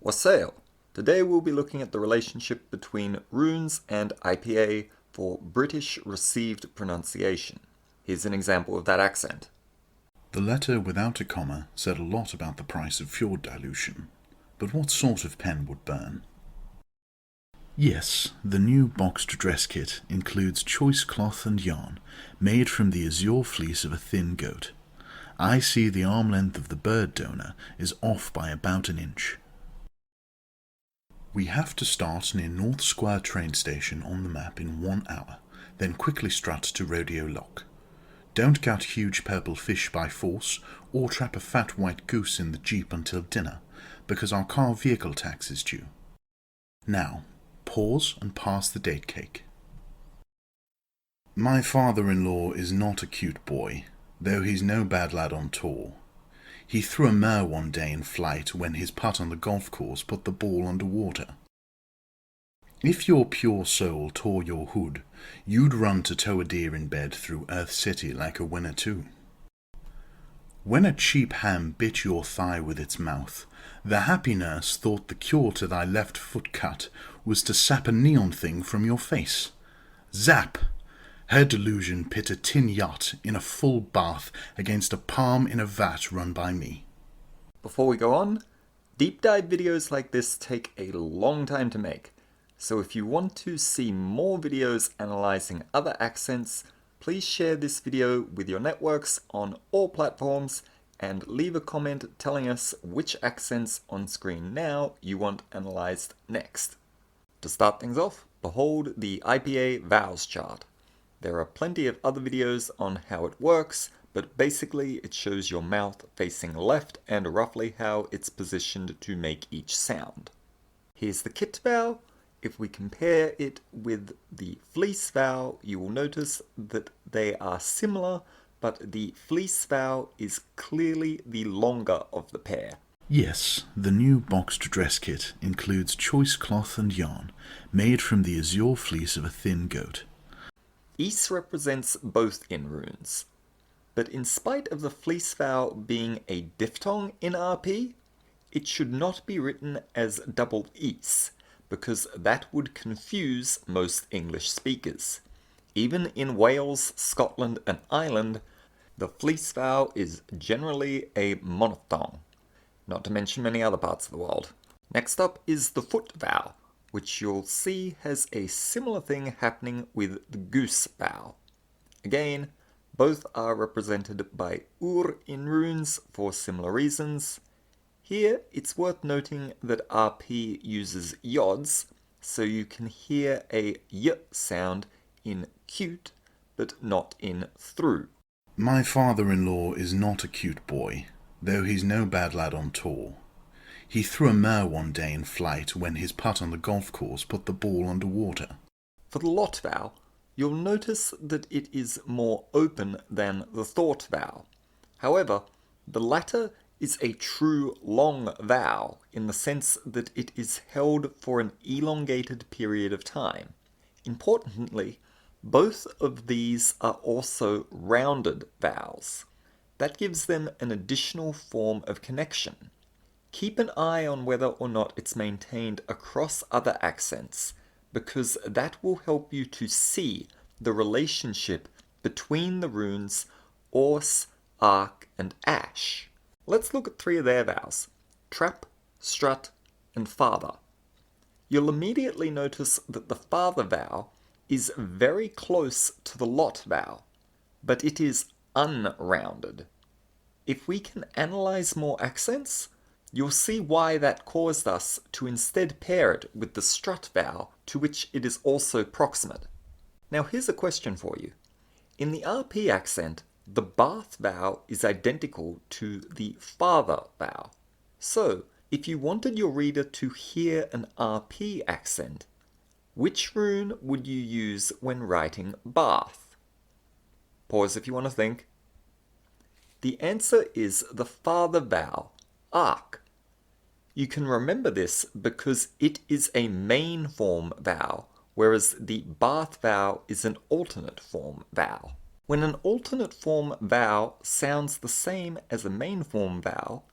Wassail! Today we'll be looking at the relationship between runes and IPA for British received pronunciation. Here's an example of that accent. The letter without a comma said a lot about the price of fjord dilution, but what sort of pen would burn? Yes, the new boxed dress kit includes choice cloth and yarn made from the azure fleece of a thin goat. I see the arm length of the bird donor is off by about an inch. We have to start near North Square train station on the map in 1 hour, then quickly strut to Rodeo Loch. Don't catch huge purple fish by force or trap a fat white goose in the jeep until dinner, because our car vehicle tax is due. Now, pause and pass the date cake. My father-in-law is not a cute boy, though he's no bad lad on tour. He threw a mare one day in flight when his putt on the golf course put the ball underwater. If your pure soul tore your hood, you'd run to tow a deer in bed through Earth City like a winner too. When a cheap ham bit your thigh with its mouth, the happy nurse thought the cure to thy left foot cut was to sap a neon thing from your face. Zap! Her delusion pit a tin yacht in a full bath against a palm in a vat run by me. Before we go on, deep dive videos like this take a long time to make, so if you want to see more videos analyzing other accents, please share this video with your networks on all platforms and leave a comment telling us which accents on screen now you want analyzed next. To start things off, behold the IPA Vowels Chart. There are plenty of other videos on how it works, but basically it shows your mouth facing left and roughly how it's positioned to make each sound. Here's the kit vowel. If we compare it with the FLEECE vowel, you will notice that they are similar, but the FLEECE vowel is clearly the longer of the pair. Yes, the new boxed dress kit includes choice cloth and yarn made from the azure fleece of a thin goat. ᚱᚢᚾᚉ represents both in runes, but in spite of the FLEECE vowel being a diphthong in RP, it should not be written as double ᚱ, because that would confuse most English speakers. Even in Wales, Scotland and Ireland, the FLEECE vowel is generally a monophthong, not to mention many other parts of the world. Next up is the foot vowel, which you'll see has a similar thing happening with the goose vowel. Again, both are represented by ur in runes for similar reasons. Here, it's worth noting that RP uses yods, so you can hear a y sound in cute, but not in through. My father-in-law is not a cute boy, though he's no bad lad on tour. He threw a mare one day in flight when his putt on the golf course put the ball underwater. For the lot vowel, you'll notice that it is more open than the thought vowel. However, the latter is a true long vowel in the sense that it is held for an elongated period of time. Importantly, both of these are also rounded vowels. That gives them an additional form of connection. Keep an eye on whether or not it's maintained across other accents, because that will help you to see the relationship between the runes ors, arc, and ash. Let's look at 3 of their vowels: trap, strut, and father. You'll immediately notice that the father vowel is very close to the lot vowel, but it is unrounded. If we can analyze more accents, you'll see why that caused us to instead pair it with the strut vowel, to which it is also proximate. Now here's a question for you. In the RP accent, the bath vowel is identical to the father vowel. So, if you wanted your reader to hear an RP accent, which rune would you use when writing bath? Pause if you want to think. The answer is the father vowel, arc. You can remember this because it is a main form vowel, whereas the bath vowel is an alternate form vowel. When an alternate form vowel sounds the same as a main form vowel,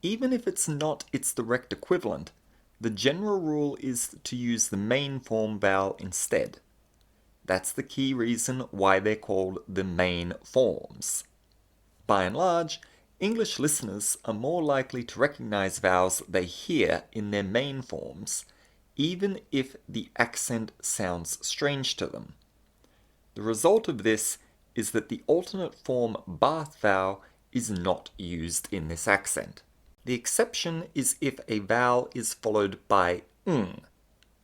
Even if it's not its direct equivalent, the general rule is to use the main form vowel instead. That's the key reason why they're called the main forms. By and large, English listeners are more likely to recognize vowels they hear in their main forms, even if the accent sounds strange to them. The result of this is that the alternate form bath vowel is not used in this accent. The exception is if a vowel is followed by ng,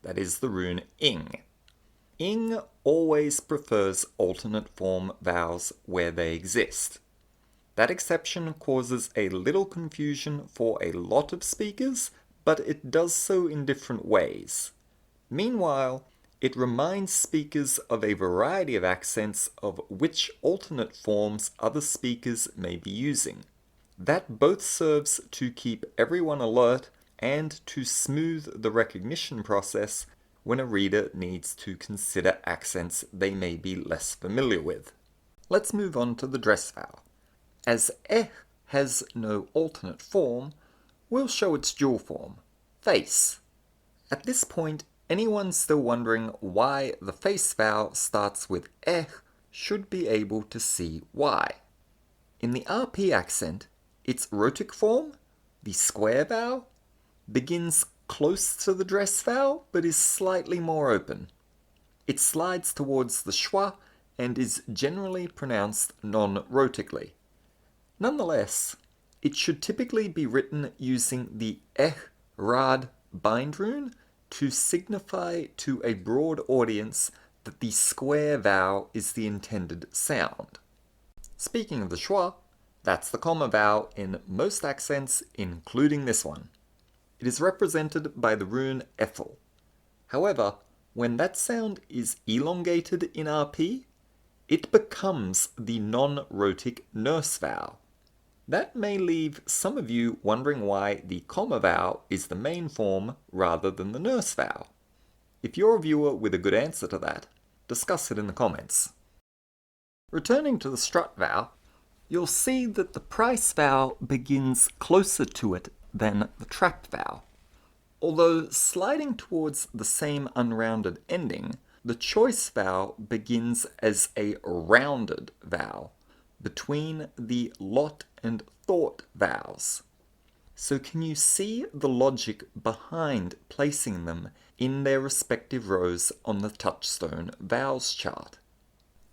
that is the rune ing. Ing always prefers alternate form vowels where they exist. That exception causes a little confusion for a lot of speakers, but it does so in different ways. Meanwhile, it reminds speakers of a variety of accents of which alternate forms other speakers may be using. That both serves to keep everyone alert and to smooth the recognition process when a reader needs to consider accents they may be less familiar with. Let's move on to the dress vowel. As has no alternate form, we'll show its dual form, face. At this point, anyone still wondering why the face vowel starts with should be able to see why. In the RP accent, its rhotic form, the square vowel, begins close to the dress vowel but is slightly more open. It slides towards the schwa and is generally pronounced non-rhotically. Nonetheless, it should typically be written using the rad bind rune to signify to a broad audience that the square vowel is the intended sound. Speaking of the schwa, that's the comma vowel in most accents, including this one. It is represented by the rune FL. However, when that sound is elongated in RP, it becomes the non-rhotic nurse vowel. That may leave some of you wondering why the comma vowel is the main form rather than the nurse vowel. If you're a viewer with a good answer to that, discuss it in the comments. Returning to the strut vowel, you'll see that the price vowel begins closer to it than the trap vowel. Although sliding towards the same unrounded ending, the choice vowel begins as a rounded vowel between the lot and thought vowels. So can you see the logic behind placing them in their respective rows on the Touchstone Vowels Chart?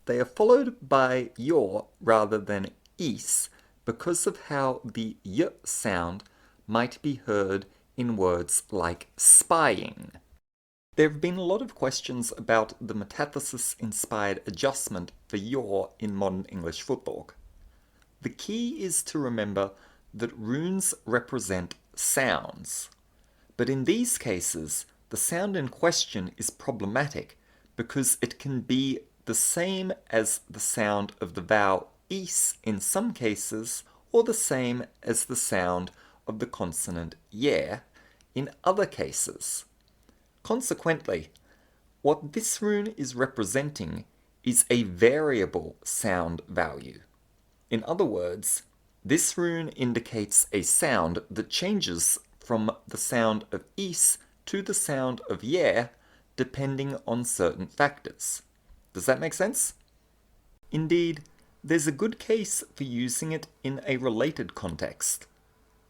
They are followed by your rather than is because of how the y sound might be heard in words like spying. There have been a lot of questions about the metathesis-inspired adjustment for your in modern English Futhorc. The key is to remember that runes represent sounds, but in these cases, the sound in question is problematic because it can be the same as the sound of the vowel is in some cases, or the same as the sound of the consonant yeah in other cases. Consequently, what this rune is representing is a variable sound value. In other words, this rune indicates a sound that changes from the sound of is to the sound of yeah depending on certain factors. Does that make sense? Indeed, there's a good case for using it in a related context.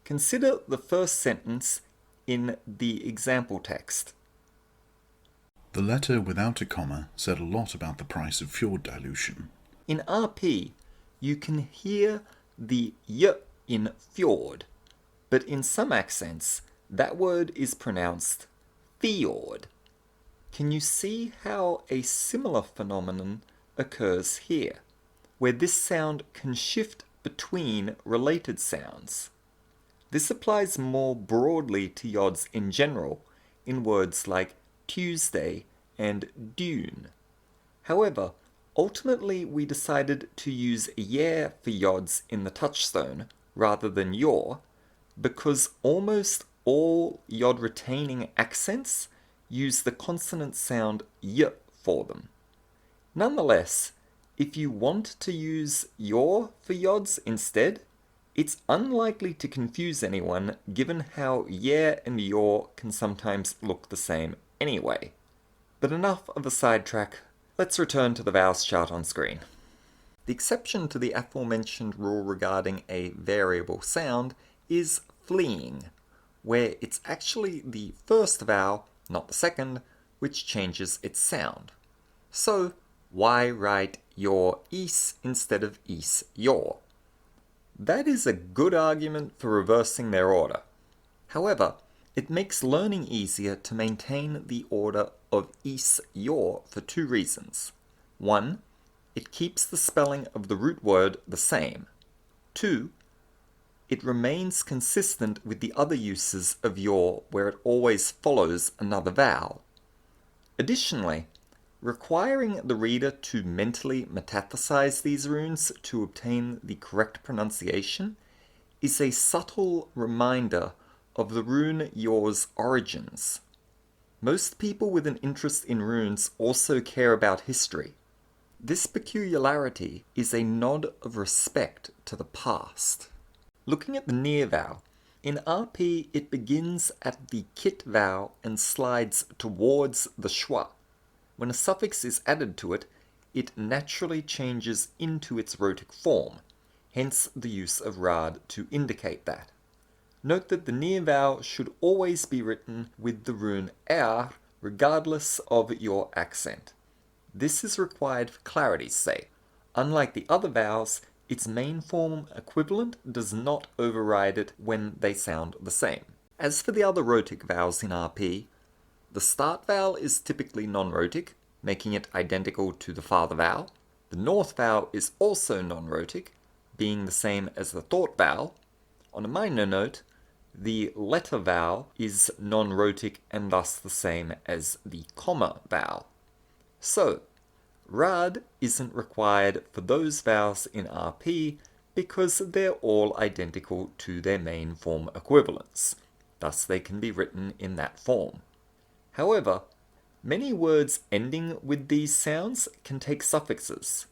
Consider the first sentence in the example text. The letter without a comma said a lot about the price of fjord dilution. In RP, you can hear the y in fjord, but in some accents, that word is pronounced fjord. Can you see how a similar phenomenon occurs here, where this sound can shift between related sounds? This applies more broadly to yods in general, in words like Tuesday and dune. However, ultimately we decided to use yeah for yods in the Touchstone rather than your, because almost all yod-retaining accents use the consonant sound y for them. Nonetheless, if you want to use your for yods instead, It's unlikely to confuse anyone given how yeah and yaw can sometimes look the same anyway. But enough of a sidetrack, let's return to the vowels chart on screen. The exception to the aforementioned rule regarding a variable sound is fleeing, where it's actually the first vowel, not the second, which changes its sound. So, why write your is instead of is your? That is a good argument for reversing their order. However, it makes learning easier to maintain the order of is your for two reasons. One, it keeps the spelling of the root word the same. Two, it remains consistent with the other uses of your where it always follows another vowel. Additionally, requiring the reader to mentally metaphesize these runes to obtain the correct pronunciation is a subtle reminder of the rune yaw's origins. Most people with an interest in runes also care about history. This peculiarity is a nod of respect to the past. Looking at the near vowel, in RP it begins at the kit vowel and slides towards the schwa. When a suffix is added to it, it naturally changes into its rhotic form, hence the use of rad to indicate that. Note that the near vowel should always be written with the rune er, regardless of your accent. This is required for clarity's sake. Unlike the other vowels, its main form equivalent does not override it when they sound the same. As for the other rhotic vowels in RP, the start vowel is typically non-rhotic, making it identical to the father vowel. The north vowel is also non-rhotic, being the same as the thought vowel. On a minor note, the letter vowel is non-rhotic and thus the same as the comma vowel. So, rad isn't required for those vowels in RP because they're all identical to their main form equivalents. Thus they can be written in that form. However, many words ending with these sounds can take suffixes.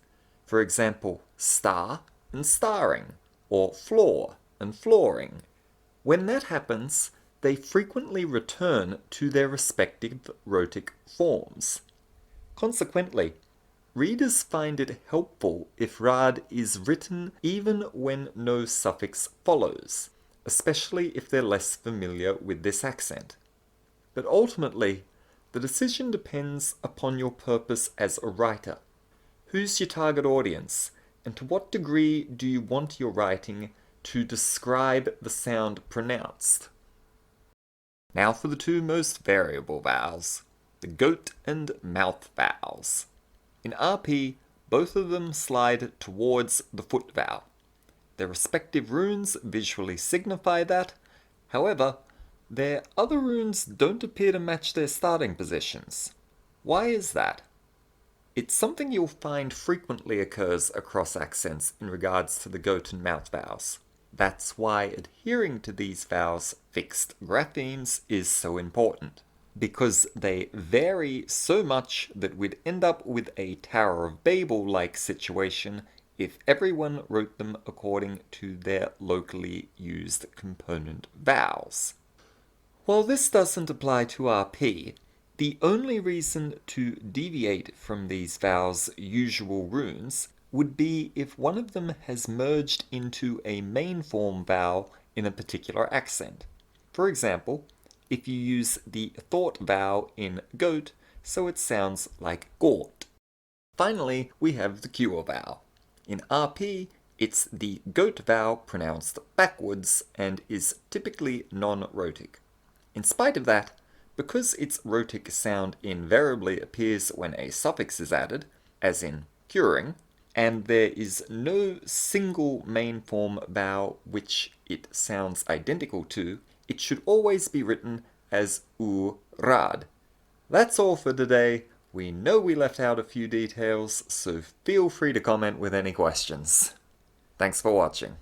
For example, star and starring, or floor and flooring. When that happens, they frequently return to their respective rhotic forms. Consequently, readers find it helpful if rad is written even when no suffix follows, especially if they're less familiar with this accent. But ultimately, the decision depends upon your purpose as a writer. Who's your target audience, and to what degree do you want your writing to describe the sound pronounced? Now for the two most variable vowels, the goat and mouth vowels. In RP, both of them slide towards the foot vowel. Their respective runes visually signify that. However, their other runes don't appear to match their starting positions. Why is that? It's something you'll find frequently occurs across accents in regards to the goat and mouth vowels. That's why adhering to these vowels' fixed graphemes is so important, because they vary so much that we'd end up with a Tower of Babel-like situation if everyone wrote them according to their locally used component vowels. While this doesn't apply to RP, the only reason to deviate from these vowels' usual runes would be if one of them has merged into a main form vowel in a particular accent. For example, if you use the thought vowel in goat, so it sounds like gort. Finally, we have the cure vowel. In RP, it's the goat vowel pronounced backwards and is typically non-rhotic. In spite of that, because its rhotic sound invariably appears when a suffix is added, as in curing, and there is no single main form vowel which it sounds identical to, it should always be written as rad. That's all for today. We know we left out a few details, so feel free to comment with any questions. Thanks for watching.